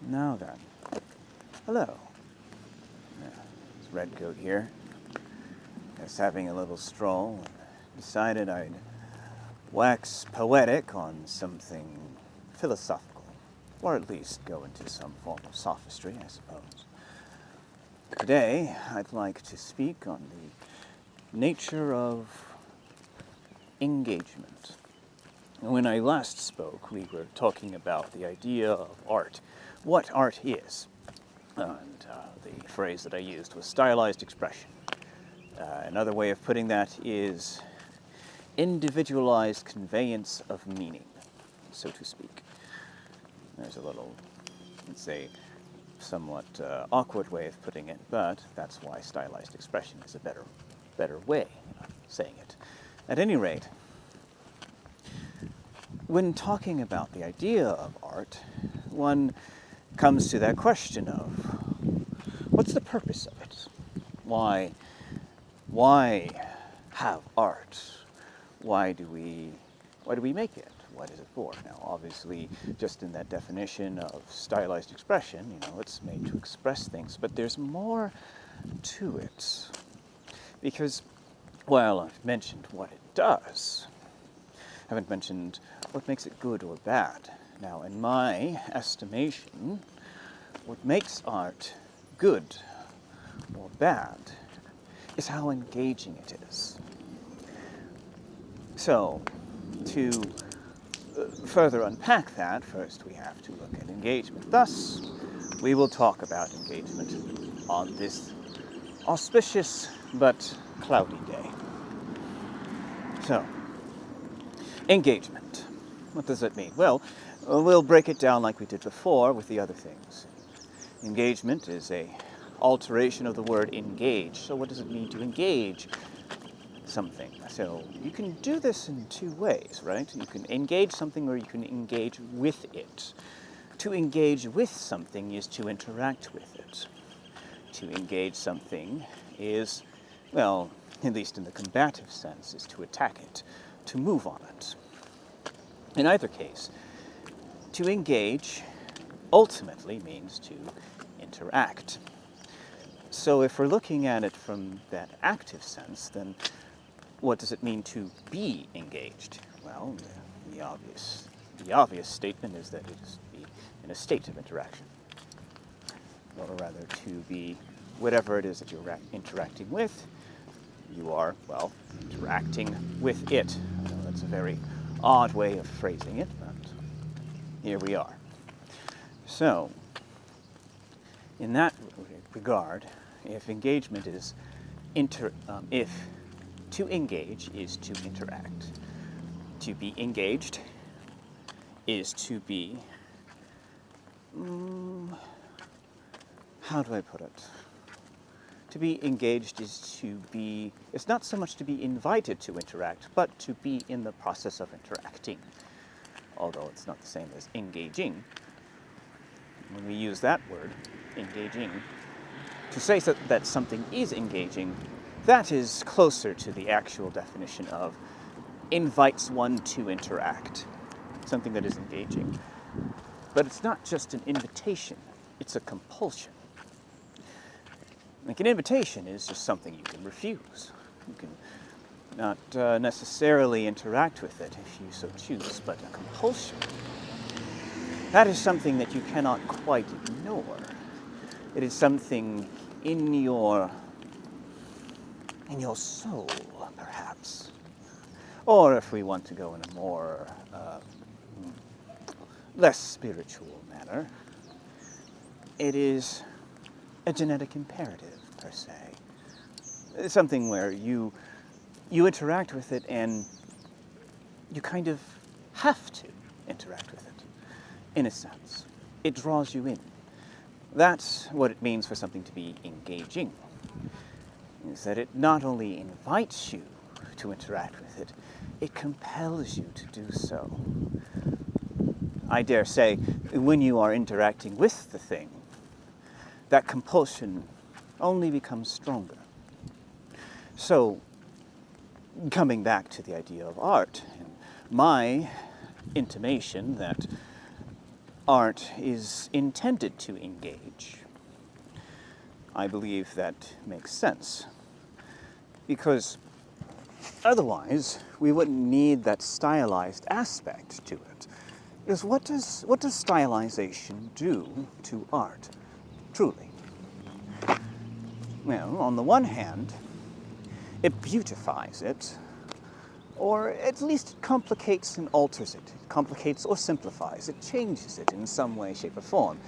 Now then. Hello. Yeah, it's Redcoat here. Just having a little stroll and decided I'd wax poetic on something philosophical, or at least go into some form of sophistry, I suppose. Today, I'd like to speak on the nature of engagement. When I last spoke, we were talking about the idea of art, what art is. And the phrase that I used was stylized expression. Another way of putting that is individualized conveyance of meaning, so to speak. There's a little, let's say, somewhat awkward way of putting it, but that's why stylized expression is a better way of saying it. At any rate, when talking about the idea of art, one comes to that question of what's the purpose of it? Why have art? Why do we make it? What is it for? Now, obviously, just in that definition of stylized expression, it's made to express things, but there's more to it. Because while I've mentioned what it does, I haven't mentioned what makes it good or bad. Now, in my estimation, what makes art good or bad is how engaging it is. So, to further unpack that, first we have to look at engagement. Thus, we will talk about engagement on this auspicious but cloudy day. So, engagement. What does it mean? Well, we'll break it down like we did before with the other things. Engagement is a alteration of the word engage. So what does it mean to engage something? So you can do this in two ways, right? You can engage something or you can engage with it. To engage with something is to interact with it. To engage something is, well, at least in the combative sense, is to attack it, to move on it. In either case, to engage ultimately means to interact. So if we're looking at it from that active sense, then what does it mean to be engaged? Well, the obvious statement is that it is to be in a state of interaction. Or rather, to be whatever it is that you're interacting with, you are, well, interacting with it. I know that's a very odd way of phrasing it, but here we are. So, in that regard, if engagement is if to engage is to interact, to be engaged is to be, how do I put it? To be engaged is to be, it's not so much to be invited to interact, but to be in the process of interacting. Although it's not the same as engaging. When we use that word, engaging, to say that something is engaging, that is closer to the actual definition of invites one to interact, something that is engaging. But it's not just an invitation, it's a compulsion. Like an invitation is just something you can refuse. You can not necessarily interact with it if you so choose, but a compulsion, that is something that you cannot quite ignore. It is something in your soul, perhaps. Or if we want to go in a more, less spiritual manner, it is a genetic imperative, per se. It's something where you interact with it and you kind of have to interact with it, in a sense. It draws you in. That's what it means for something to be engaging, is that it not only invites you to interact with it, it compels you to do so. I dare say, when you are interacting with the thing, that compulsion only becomes stronger. So, coming back to the idea of art, my intimation that art is intended to engage. I believe that makes sense, because otherwise we wouldn't need that stylized aspect to it. Because what does stylization do to art, truly? Well, on the one hand, it beautifies it, or at least it complicates and alters it. It complicates or simplifies. It changes it in some way, shape, or form.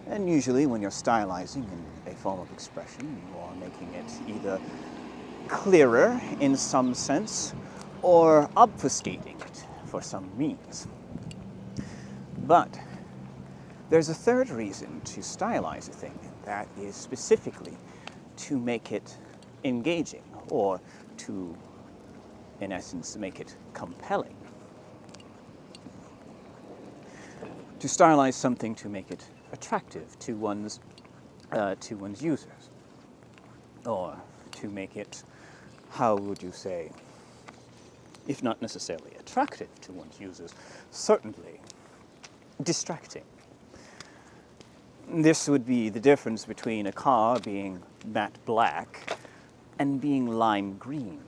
And usually when you're stylizing in a form of expression, you are making it either clearer in some sense or obfuscating it for some means. But there's a third reason to stylize a thing, and that is specifically to make it engaging, or to, in essence, make it compelling. To stylize something to make it attractive to one's users, or to make it, how would you say, if not necessarily attractive to one's users, certainly distracting. This would be the difference between a car being matte black and being lime green.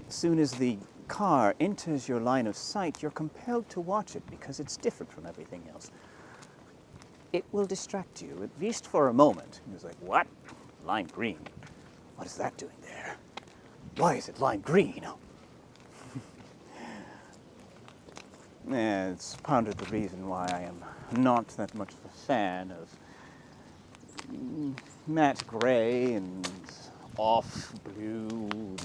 As soon as the car enters your line of sight, you're compelled to watch it because it's different from everything else. It will distract you, at least for a moment. It's like, what? Lime green? What is that doing there? Why is it lime green? Yeah, it's part of the reason why I am not that much of a fan of matte gray and off blue,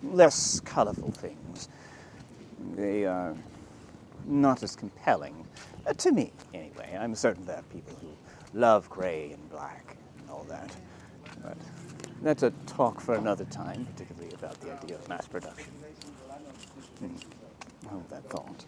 less colorful things. They are not as compelling, to me anyway. I'm certain there are people who love gray and black and all that. But that's a talk for another time, particularly about the idea of mass production. Hold that thought.